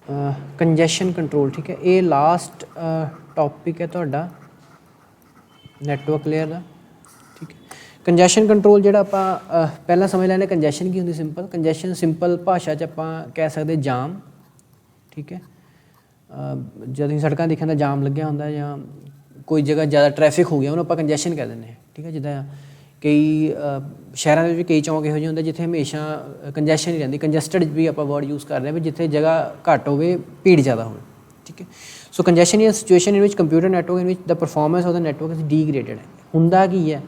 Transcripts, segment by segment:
कंजैशन control, ठीक है। ये लास्ट टॉपिक है तुहाडा नैटवर्क लेयर का, ठीक है। कंजैशन कंट्रोल जिहड़ा आपां पहला समझ लैंदे कंजैशन की हुंदी सिंपल। कंजैशन सिंपल भाशा च आपां कह सकदे जाम, ठीक है। जद तुसीं सड़कां देखियां तां जाम लग्या हुंदा जां कोई जगह ज़्यादा ट्रैफिक हो गया उन्होंने आपां कंजैशन कह दिंदे, ठीक है। जिद्दां कई शहरां दे विच कई चौंक इहो ਜਿਹੇ ਹੁੰਦੇ जिथे हमेशा कंजैशन ही रहिंदी। कंजैसटड भी आपां वर्ड यूज़ कर रहे हैं भी जिथे जगह घट होवे भीड़ ज़्यादा होवे, ठीक है। So congestion is a situation in which computer network in which the performance of the network is degraded है। हुंदा की है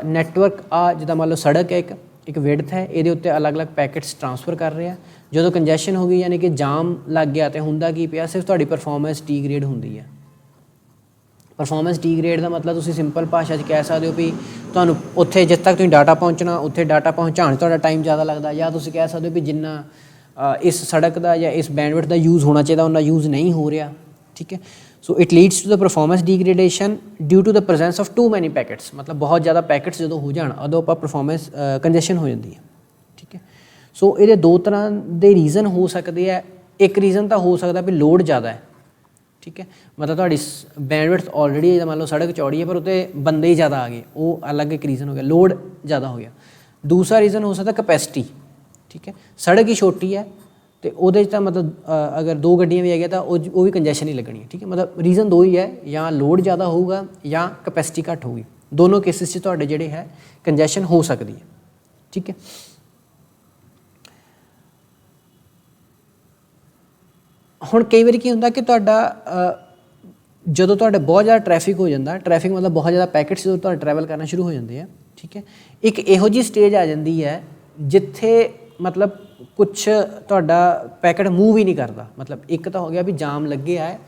नैटवर्क जिद्दां मान लो सड़क है एक विड्थ है, ये उत्ते अलग अलग पैकेट्स ट्रांसफर कर रहे हैं। जो कंजैशन हो गई यानी कि जाम लग गया तो हुंदा की पिया सिर्फ तुहाडी परफॉर्मेंस डिग्रेड हुंदी है। परफॉर्मेंस डिग्रेड का मतलब तुसीं सिंपल भाषा कह सकते हो भी तुहानूं उत्थे जिस तक तुसीं डाटा पहुँचना उत्थे डाटा पहुँचाने तुहाडा टाइम ज़्यादा लगता, या तुसीं कह सकते हो भी जिन्ना इस सड़क का या इस बैंडविड्थ का यूज़ होना चाहिए उन्ना यूज़ नहीं हो रहा, ठीक है। So it leads to the performance degradation due to the presence of too many packets. मतलब बहुत ज़्यादा पैकेट्स जो हो जाए उदों आपां परफॉर्मेंस कंजैशन हो जाती है, ठीक है। सो ये दो तरह के रीजन हो सकते हैं। एक रीजन तो हो सकता भी लोड ज़्यादा है, ठीक है। मतलब तुहाडी बैंडविड्थ ऑलरेडी मान लो सड़क चौड़ी है पर उत्ते बंदे ही ज़्यादा आ गए, वो अलग एक रीज़न हो गया, लोड ज़्यादा हो गया। दूसरा रीज़न हो सकता कैपेसिटी, ठीक है। सड़क ही छोटी है तो वो मतलब अगर दो गड्डियां भी आ गया तो वो भी कंजैशन ही लगनी है, ठीक है। मतलब रीज़न दो ही है, या लोड ज़्यादा होगा या कैपेसिटी घट होगी। दोनों केसिस तुहाडे जिहड़े है कंजैशन हो सकती है, ठीक है। हुण कई बार की हुंदा कि तुहाडा जदों तुहाडे बहुत ज़्यादा ट्रैफिक हो जाता, ट्रैफिक मतलब बहुत ज़्यादा पैकेट्स जो तुहाडे ट्रैवल करना शुरू हो जाते हैं, ठीक है। एक इहो जी स्टेज आ जाती है जिथे मतलब कुछ तुहाडा पैकेट मूव ही नहीं करता। मतलब एक तो हो गया भी जाम लगे है,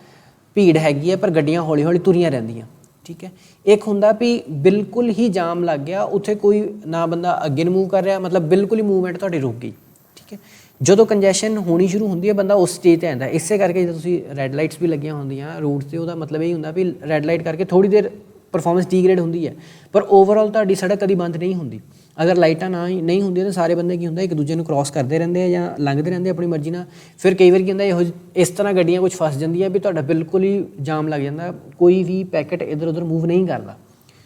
भीड़ हैगी है पर गड्डियां हौली हौली तुरियां रहिंदियां, ठीक है। एक हुंदा भी बिल्कुल ही जाम लग गया, उत्थे कोई ना बंदा अगे नहीं मूव कर रहा, मतलब बिल्कुल ही मूवमेंट तुहाडी रुक गई, ठीक है। जो कंजैशन होनी शुरू होंदी है बंदा उस स्टेज पर आता। इस करके जो तुसीं रैड लाइट्स भी लगियां होंदियां रोड से, उसका मतलब यही होंदा भी रैड लाइट करके थोड़ी देर परफॉर्मेंस डिग्रेड होंदी है, पर ओवरऑल तुहाडी सड़क कभी बंद नहीं होंदी। अगर लाइटां ना ही नहीं होंदियां तो सारे बंदे की होंदा एक दूजे नूं क्रॉस करते रहंदे हैं या लंघते रहंदे अपनी मर्जी नाल। फिर कई बार की होंदा इहो इस तरह गड्डियां कुछ फस जांदियां भी तुहाडा बिल्कुल ही जाम लग जांदा, कोई भी पैकेट इधर उधर मूव नहीं करता।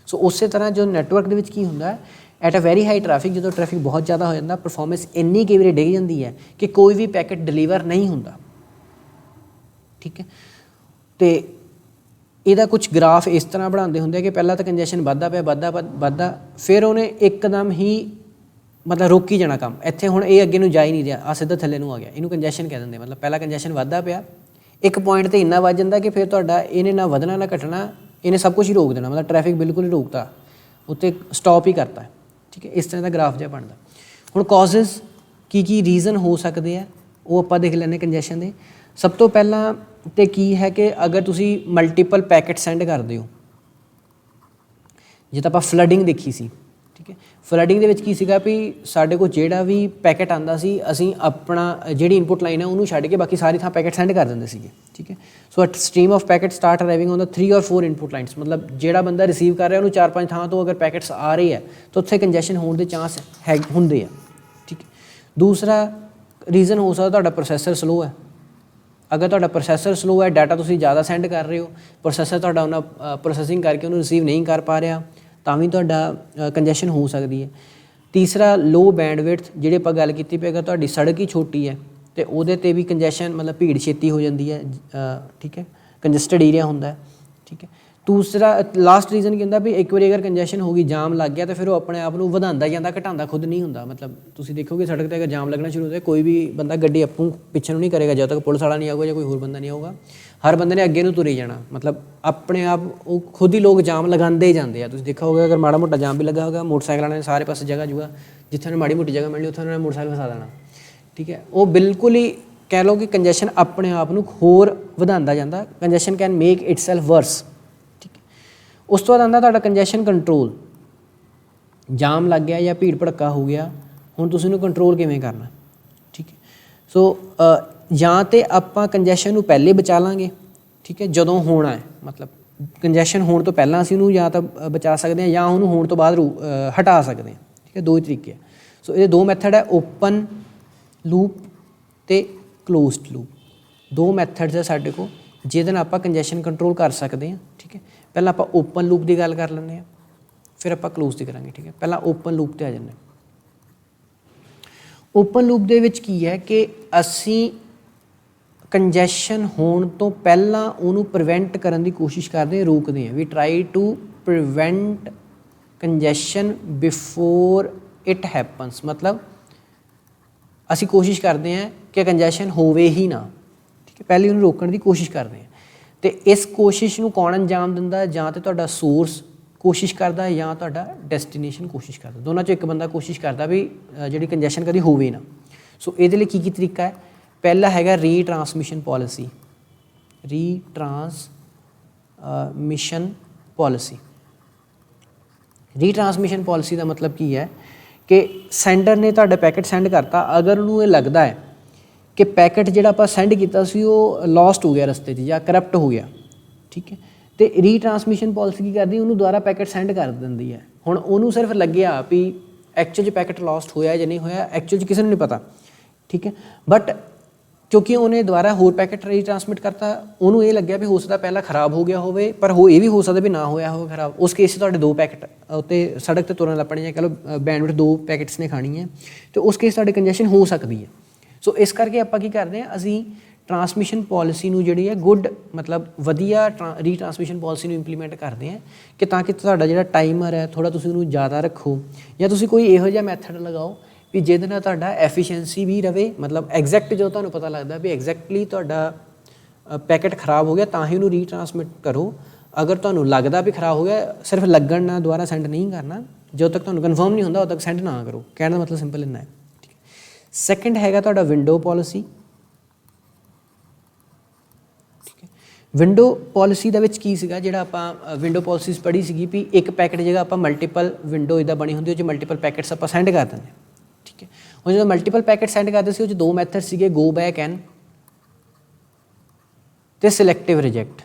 सो उस तरह जो नैटवर्क दे विच की हुंदा at a very high traffic, जो ट्रैफिक बहुत ज़्यादा हो जाता परफॉर्मेंस इन्नी कई बार डिग जाती है कि कोई भी पैकेट डिलीवर नहीं होंदा, ठीक है। तो ਇਹਦਾ कुछ ग्राफ इस तरह बनाते होंगे कि पहला तो कंजैशन बढ़ता पे बढ़ता फिर उन्हें एकदम ही मतलब रोकी जाना काम। इत्थे हुण ये अगे नूं जा ही नहीं रहा, आ सीधा थल्ले नूं आ गया, इनू कंजैशन कह देंगे। मतलब पहला कंजैशन बढ़ता पाया एक पॉइंट तो इन्ना वध जाता कि फिर तुहाडा इन्हें ना वधना ना घटना, इन्हें सब कुछ ही रोक देना, मतलब ट्रैफिक बिल्कुल ही रोकता, उत्ते स्टॉप ही करता, ठीक है। इस तरह का ग्राफ जिहा बनता। हुण कॉजेज़ की रीज़न हो सकते हैं वो आपां देख लैंदे कंजैशन दे। सब तो पहला तो की है कि अगर तुसी मल्टीपल पैकेट सेंड करते हो, जिद्दां आपां फ्लडिंग देखी सी, ठीक है। फ्लडिंग दे विच की सीगा भी साडे कोल जिहड़ा भी पैकेट आंदा सी असीं अपना जिहड़ी इनपुट लाइन है उन्होंने छड्ड के बाकी सारी थां पैकेट सेंड कर दिंदे सीगे, ठीक है। So a stream of packet start arriving on the 3 और 4 इनपुट लाइन्स। मतलब जिहड़ा बंदा रिसीव कर रहा है उन्होंने 4-5 थां तो अगर पैकेट्स आ रहे हैं तो उत्थे कंजैशन होने के चांस है हुंदे आ, ठीक है। दूसरा रीज़न हो सकता तुहाडा प्रोसैसर स्लो है। अगर तुहाडा प्रोसैसर स्लो है, डाटा तुसीं ज़्यादा सेंड कर रहे हो, प्रोसैसर तुहाडा उन्ना प्रोसैसिंग करके उन्होंने रिसीव नहीं कर पा रहा, तां भी तुहाडा कंजैशन हो सकती है। तीसरा लो बैंडविड्थ, जिहड़ी आपां गल कीती भी अगर तुहाडी सड़क ही छोटी है तो उहदे ते भी कंजैशन मतलब भीड़ छेती हो जाती है, ठीक है। कंजस्टड एरिया होंदा है, ठीक है। दूसरा लास्ट रीज़न की होंदा भी एक बार अगर कंजैशन हो गई जाम लग गया तो फिर वो अपने आप को वधांदा जांदा घटांदा खुद नहीं होंदा। मतलब तुसीं देखोगे सड़क पर अगर जाम लगना शुरू होता कोई भी बंदा गड्डी अप्पूं पिछे नहीं करेगा जब तक पुलिस वाला नहीं आऊगा या कोई होर बंदा नहीं आऊगा, हर बंदे ने अगे नूं तुरे जाना। मतलब अपने आप वो खुद ही लोग जाम लगाते ही जाते हैं। तुसीं देखा होगा अगर माड़ा मोटा जाम भी लगा होगा मोटरसाइकिल वाले ने सारे पासे जगह जुगा जिथे उन्हें माड़ी मोटी जगह मिलनी उत्थे उन्होंने मोटरसाइकिल फसा देना, ठीक है। वो बिल्कुल ही कह लो कि कंजैशन अपने आप को होर वधांदा जांदा। कंजैशन कैन मेक इटसैल्फ वर्स, ठीक है। उस तो बाद आंदा तुहाडा कंजैशन कंट्रोल। जाम लग गया या भीड़ भड़का हो गया, हुण तुसीं इहनूं कंट्रोल किवें करना, ठीक है। सो ਜਾਂ तो आपां कंजैशन नूं पहले बचा लांगे, ठीक है, जदों होना है। मतलब कंजैशन होने तो पहलां असीं उहनूं या तो बचा सकते हैं या उहनूं होने तो बाद हटा सकते हैं, ठीक है। दो ही तरीके है। सो ये दो मैथड है, ओपन लूप तो क्लोज्ड लूप, दो मैथड्स है साडे कोल जिहदे नाल आपां कंजैशन कंट्रोल कर सकते हैं। ठीक है, पहलां आपां ओपन लूप की गल कर लैंदे हैं, फिर आपां क्लोज की करांगे। ठीक है, पहलां ओपन लूप ते आ जांदे। ओपन लूप दे विच की है कि असीं कंजैशन होण तो पहलां उहनूं प्रिवेंट करन दी कोशिश करदे हैं, रोकदे हैं। We try to prevent congestion before it happens, मतलब असी कोशिश करते हैं कि कंजैशन होवे ही ना। ठीक है, पहले उन्हें रोकने की कोशिश करते हैं। तो इस कोशिश नूं कौन अंजाम दिंदा, जां ते तुहाडा सोर्स कोशिश करता है जां तुहाडा डेस्टिनेशन कोशिश करता। दोनों चों एक बंदा कोशिश करता भी जिहड़ी कंजैशन कभी होवे ना। सो इहदे लई की तरीका है, पहला हैगा retransmission policy. Retransmission policy, retransmission policy का मतलब की है कि सेंडर ने तुहाडा पैकेट सेंड करता, अगर उन्होंने ये लगता है कि पैकेट जिहड़ा आपां सेंड किया सी वो लॉस्ट हो गया रस्ते 'च या करप्ट हो गया। ठीक है, तो रीट्रांसमिशन पॉलिसी की करती, उन्होंने दोबारा पैकेट सेंड कर देंदी है। हुण उन्होंने सिर्फ लग्या भी एक्चुअल पैकेट लॉस्ट होया या नहीं होया, एक्चुअल किसी नहीं पता। ठीक है, बट क्योंकि उन्हें दोबारा होर पैकेट रीट्रांसमिट करता, उन्होंने ये लग्या भी हो सकता पहला खराब हो गया होवे, पर हो ये भी हो सकता भी ना होया हो खराब। उस केस से दो पैकेट उत्ते सड़क ते तुरन लपणे या कह लो बैंडविड्थ दो पैकेट्स ने खानी है, तो उस केस कंजैशन हो सकती है। सो इस करके आपां की करते हैं, असीं ट्रांसमिशन पॉलिसी नूं जिहड़ी है गुड मतलब वधिया रीट्रांसमिशन पॉलिसी नूं इंप्लीमेंट करते हैं कि ताकि तुहाडा जिहड़ा टाइमर है थोड़ा तुसीं उहनूं ज़्यादा रखो, या तुसीं कोई इहो जिहा मैथड लगाओ भी जिहदे नाल तुहाडा एफिशिएंसी भी रवे। मतलब एग्जैक्ट जो तुहानूं पता लगदा भी एग्जैक्टली तुहाडा पैकेट खराब हो गया तां ही उहनूं रीट्रांसमिट करो। अगर तुहानूं लगदा भी खराब हो गया, सिर्फ लगण नाल दोबारा सेंड नहीं करना, जो तक तुहानूं कन्फर्म नहीं हुंदा उद तक सेंड ना करो। कहण दा मतलब सिंपल इन्ना है। ठीक है, सैकेंड हैगा तुहाडा विंडो पॉलिसी। ठीक है, विंडो पॉलिसी दे विच की सीगा, जिहड़ा आपां विंडो पॉलिसीज़ पढ़ी सीगी भी एक पैकेट जगह आपां मल्टीपल विंडो इदां बनी हुंदी, उह 'च मल्टीपल पैकेट्स आपां सेंड कर दिंदे। ठीक है, और जो मल्टीपल पैकेट सेंड करते सी, दो मैथड सीगे, गो बैक एन ते सिलैक्टिव रिजैक्ट।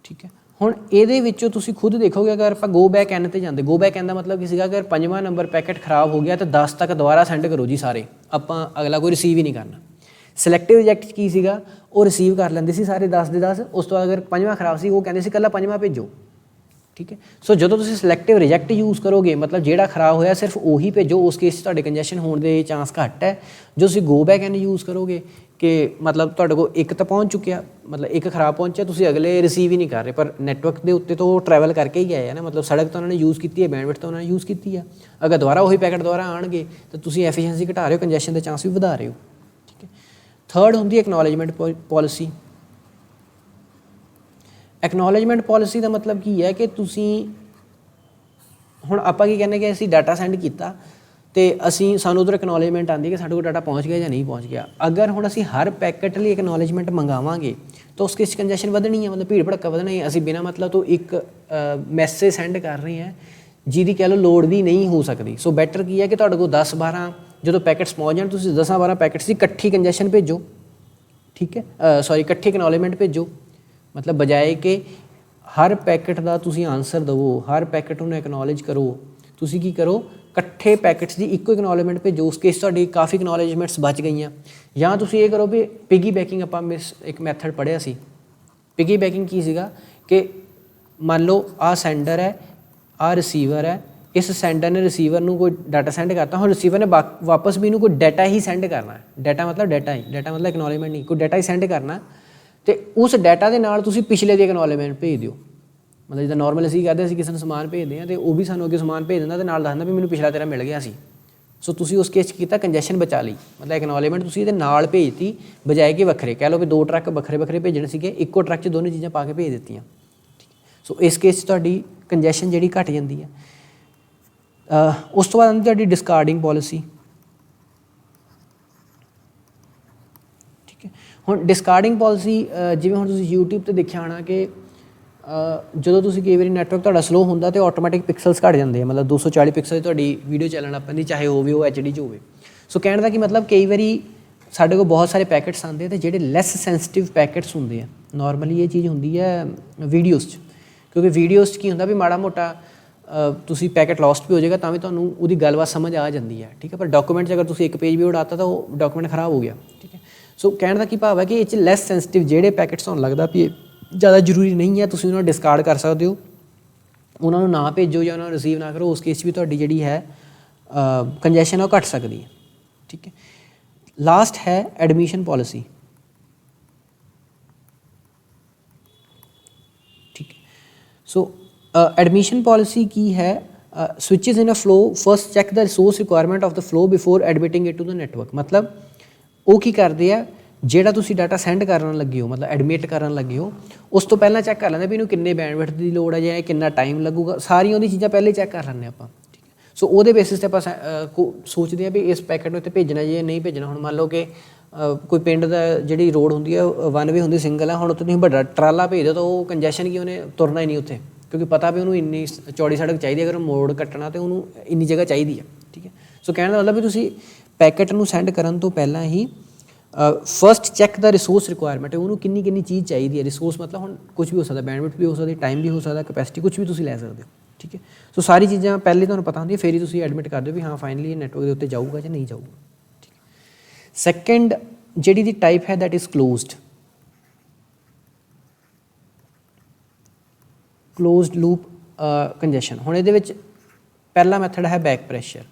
ठीक है, हुण इहदे विचों तुसीं खुद देखोगे, अगर आपां गो बैक एन ते जांदे, गो बैक एन का मतलब की सीगा, अगर 5वां नंबर पैकेट खराब हो गया तो 10 तक दोबारा सेंड करो जी सारे, आपां अगला कोई रिसीव ही नहीं करना। सिलैक्टिव रिजैक्ट की सीगा, वो रिसीव कर लैंदे सी सारे 10 दे 10, उस तो बाद अगर 5वां खराब सी वो कहंदे सी कल्ला 5वां भेजो। ठीक है, सो जो तुसीं सिलैक्टिव रिजैक्ट यूज़ करोगे, मतलब जिहड़ा खराब होया सिर्फ उही भेजो, उस केस तुहाडे कंजैशन होने के चांस घट है। जो तुसीं गो बैक एन यूज़ करोगे कि मतलब तुहाडे कोल एक तो पहुँच चुकिया, मतलब एक खराब पहुँचा, तुसीं अगले रिसीव ही नहीं कर रहे, पर नैटवर्क के उत्ते तो ट्रैवल करके ही आए है ना, मतलब सड़क तो उन्होंने यूज़ की है, बैंडविड्थ तो उन्होंने यूज़ की है। अगर दोबारा वही पैकेट दोबारा आएंगे तो तुसीं एफिशिएंसी घटा रहे हो, कंजैशन के चांस भी वधा रहे हो। ठीक है, थर्ड होंदी एक्नॉलेजमेंट पॉलिसी। एक्नॉलेजमेंट पॉलिसी का मतलब की है कि तुसीं हुण आपां की कहने कि असीं डाटा सेंड किया तो असीं सानूं उधर एक्नॉलेजमेंट आती है कि साडे कोल डाटा पहुँच गया या नहीं पहुँच गया। अगर हुण असीं हर पैकेट लिए एक्नॉलेजमेंट मंगावांगे तो उस केस कंजैशन वधनी है, मतलब भीड़ भड़का वधना है। असीं बिना मतलब तो एक मैसेज सेंड कर रहे हैं जिहदी कह लो लोड़ भी नहीं हो सकती। सो बैटर की है कि तुहाडे कोल 10-12 जो पैकेट्स पहुँच जाण, तुसीं 10-12 पैकेट्स की इकट्ठी कंजैशन भेजो। ठीक है, सॉरी इकट्ठी एक्नॉलेजमेंट भेजो, मतलब बजाए कि हर पैकेट का तुसीं आंसर दवो, हर पैकेट नूं एक्नॉलेज करो, तुसीं की करो इकट्ठे पैकेट्स की इक्को एक्नॉलेजमेंट भेजो। उस केस तुहाडी काफ़ी एक्नॉलेजमेंट्स बच गई। या तुसीं ये करो भी पिगी बैकिंग, आपां एक मैथड पढ़िया सी। पिगी बैकिंग की सीगा कि मान लो आ सेंडर है, आ रिसीवर है, इस सेंडर ने रिसीवर नूं कोई डाटा सेंड करता, हुण रिसीवर ने वापस भी इनू कोई डाटा ही सेंड करना है। डाटा मतलब डाटा ही, डाटा मतलब एक्नॉलेजमेंट नहीं, कोई डाटा ही सेंड करना, तो उस डाटा के नाल तुसीं पिछले दी एक्नॉलेजमेंट भेज दिओ। मतलब जिद्दां नॉर्मल असीं करदे, असीं किसी नूं समान भेजदे हां तो वो भी सानूं अगे समान भेज दिंदा ते नाल दस्सदा भी मैनूं पिछला तेरा मिल गया सी। सो तुसीं उस केस कीता कंजैशन बचा ली, मतलब एक्नॉलेजमेंट तुसीं इहदे नाल भेजती बजाए कि वक्खरे, कह लो भी 2 ट्रक वक्खरे वक्खरे भेजने सीगे, इक्को ट्रक 'च दोनों चीज़ां पा के भेज दित्तियां। सो इस केस तुहाडी कंजैशन जिहड़ी घट जांदी है। उस तो बाद आंदी तुहाडी डिस्कार्डिंग पॉलिसी। ठीक है, हुण डिस्कार्डिंग पॉलिसी जिवें हुण तुसीं यूट्यूब ते देखिया होना कि ਜਦੋਂ ਤੁਸੀਂ ਕਈ ਵਾਰੀ ਨੈਟਵਰਕ ਤੁਹਾਡਾ ਸਲੋ ਹੁੰਦਾ ਤਾਂ ਆਟੋਮੈਟਿਕ ਪਿਕਸਲਸ ਘੱਟ ਜਾਂਦੇ ਆ, ਮਤਲਬ 240 ਪਿਕਸਲ ਦੀ ਤੁਹਾਡੀ ਵੀਡੀਓ ਚੱਲਣ ਲੱਗ ਪੈਂਦੀ, ਚਾਹੇ ਹੋਵੇ ਉਹ HD 'ਚ ਹੋਵੇ। ਸੋ ਕਹਿਣ ਦਾ ਕੀ ਮਤਲਬ ਕਈ ਵਾਰੀ ਸਾਡੇ ਕੋਲ ਬਹੁਤ ਸਾਰੇ ਪੈਕਟਸ ਆਉਂਦੇ ਅਤੇ ਜਿਹੜੇ ਲੈਸ ਸੈਂਸਿਟਿਵ ਪੈਕਟਸ ਹੁੰਦੇ ਆ, ਨੋਰਮਲੀ ਇਹ ਚੀਜ਼ ਹੁੰਦੀ ਹੈ ਵੀਡੀਓਜ਼ 'ਚ, ਕਿਉਂਕਿ ਵੀਡੀਓਜ਼ 'ਚ ਕੀ ਹੁੰਦਾ ਵੀ ਮਾੜਾ ਮੋਟਾ ਤੁਸੀਂ ਪੈਕਟ ਲੌਸਟ ਵੀ ਹੋ ਜਾਏਗਾ ਤਾਂ ਵੀ ਤੁਹਾਨੂੰ ਉਹਦੀ ਗੱਲਬਾਤ ਸਮਝ ਆ ਜਾਂਦੀ ਹੈ। ਠੀਕ ਹੈ, ਪਰ ਡਾਕੂਮੈਂਟ 'ਚ ਅਗਰ ਤੁਸੀਂ ਇੱਕ ਪੇਜ ਵੀ ਉਡਾਤਾ ਤਾਂ ਉਹ ਡਾਕੂਮੈਂਟ ਖਰਾਬ ਹੋ ਗਿਆ। ਠੀਕ ਹੈ, ਸੋ ਕਹਿਣ ਦਾ ਕੀ ਭਾਵ ਹੈ ਕਿ ਇਹ 'ਚ ਲੈਸ ਸੈਂਸਿਟਿਵ ਜਿਹੜੇ ਪੈਕਟਸ ਤੁਹਾਨੂੰ ਲੱਗਦਾ ਵੀ ਇਹ ਜ਼ਿਆਦਾ ਜ਼ਰੂਰੀ ਨਹੀਂ ਹੈ, ਤੁਸੀਂ ਉਹਨਾਂ ਨੂੰ ਡਿਸਕਾਰਡ ਕਰ ਸਕਦੇ ਹੋ, ਉਹਨਾਂ ਨੂੰ ਨਾ ਭੇਜੋ ਜਾਂ ਉਹਨਾਂ ਨੂੰ ਰਿਸੀਵ ਨਾ ਕਰੋ। ਉਸ ਕੇਸ 'ਚ ਵੀ ਤੁਹਾਡੀ ਜਿਹੜੀ ਹੈ ਕੰਜੈਸ਼ਨ ਉਹ ਘੱਟ ਸਕਦੀ ਹੈ। ਠੀਕ ਹੈ, ਲਾਸਟ ਹੈ ਐਡਮਿਸ਼ਨ ਪੋਲਿਸੀ। ਠੀਕ ਹੈ, ਸੋ ਐਡਮਿਸ਼ਨ ਪੋਲਿਸੀ ਕੀ ਹੈ? switches in a flow first check the resource requirement of the flow before admitting it to the network। ਮਤਲਬ ਉਹ ਕੀ ਕਰਦੇ ਆ, ਜਿਹੜਾ ਤੁਸੀਂ ਡਾਟਾ ਸੈਂਡ ਕਰਨ ਲੱਗੇ ਹੋ, ਮਤਲਬ ਐਡਮਿਟ ਕਰਨ ਲੱਗੇ ਹੋ, ਉਸ ਤੋਂ ਪਹਿਲਾਂ ਚੈੱਕ ਕਰ ਲੈਂਦੇ ਵੀ ਇਹਨੂੰ ਕਿੰਨੇ ਬੈਂਡਵਿਡਥ ਦੀ ਲੋੜ ਹੈ ਜਾਂ ਕਿੰਨਾ ਟਾਈਮ ਲੱਗੂਗਾ, ਸਾਰੀਆਂ ਉਹਦੀ ਚੀਜ਼ਾਂ ਪਹਿਲੇ ਚੈੱਕ ਕਰ ਲੈਂਦੇ ਆਪਾਂ। ਠੀਕ ਹੈ, ਸੋ ਉਹਦੇ ਬੇਸਿਸ 'ਤੇ ਆਪਾਂ ਸੋਚਦੇ ਹਾਂ ਵੀ ਇਸ ਪੈਕਟ ਨੂੰ ਇੱਥੇ ਭੇਜਣਾ ਜਾਂ ਨਹੀਂ ਭੇਜਣਾ। ਹੁਣ ਮੰਨ ਲਓ ਕਿ ਕੋਈ ਪਿੰਡ ਦਾ ਜਿਹੜੀ ਰੋਡ ਹੁੰਦੀ ਹੈ 1 ਵੇ ਹੁੰਦੀ, ਸਿੰਗਲ ਹੈ, ਹੁਣ ਉੱਥੇ ਤੁਸੀਂ ਵੱਡਾ ਟਰਾਲਾ ਭੇਜ ਦਿਓ ਤਾਂ ਉਹ ਕੰਜੈਸ਼ਨ ਕੀ ਉਹਨੇ ਤੁਰਨਾ ਹੀ ਨਹੀਂ ਉੱਥੇ, ਕਿਉਂਕਿ ਪਤਾ ਵੀ ਉਹਨੂੰ ਇੰਨੀ ਚੌੜੀ ਸੜਕ ਚਾਹੀਦੀ ਹੈ, ਅਗਰ ਮੋੜ ਕੱਟਣਾ ਤਾਂ ਉਹਨੂੰ ਇੰਨੀ ਜਗ੍ਹਾ ਚਾਹੀਦੀ ਹੈ। ਠੀਕ ਹੈ, ਸੋ ਕਹਿਣ ਦਾ ਮਤਲਬ ਵੀ ਤੁਸੀਂ ਪੈਕਟ ਨੂੰ ਸੈਂਡ ਕਰਨ ਤੋਂ ਪਹਿਲਾਂ ਹੀ ਫਸਟ ਚੈੱਕ ਦਾ ਰਿਸੋਰਸ ਰਿਕੁਆਇਰਮੈਂਟ, ਉਹਨੂੰ ਕਿੰਨੀ ਕਿੰਨੀ ਚੀਜ਼ ਚਾਹੀਦੀ ਹੈ। ਰਿਸੋਰਸ ਮਤਲਬ ਹੁਣ ਕੁਝ ਵੀ ਹੋ ਸਕਦਾ, ਬੈਂਡਵਿਡਥ ਵੀ ਹੋ ਸਕਦੀ, ਟਾਈਮ ਵੀ ਹੋ ਸਕਦਾ, ਕੈਪੈਸਿਟੀ, ਕੁਝ ਵੀ ਤੁਸੀਂ ਲੈ ਸਕਦੇ ਹੋ। ਠੀਕ ਹੈ, ਸੋ ਸਾਰੀ ਚੀਜ਼ਾਂ ਪਹਿਲੇ ਤੁਹਾਨੂੰ ਪਤਾ ਹੁੰਦੀ ਹੈ, ਫਿਰ ਹੀ ਤੁਸੀਂ ਐਡਮਿਟ ਕਰਦੇ ਹੋ ਵੀ ਹਾਂ ਫਾਈਨਲੀ ਇਹ ਨੈਟਵਰਕ ਦੇ ਉੱਤੇ ਜਾਊਗਾ ਜਾਂ ਨਹੀਂ ਜਾਊਗਾ। ਠੀਕ ਹੈ, ਸੈਕਿੰਡ ਜਿਹੜੀ ਦੀ ਟਾਈਪ ਹੈ that is closed loop congestion. ਹੁਣ ਇਹਦੇ ਵਿੱਚ ਪਹਿਲਾ ਮੈਥਡ ਹੈ ਬੈਕ ਪ੍ਰੈਸ਼ਰ।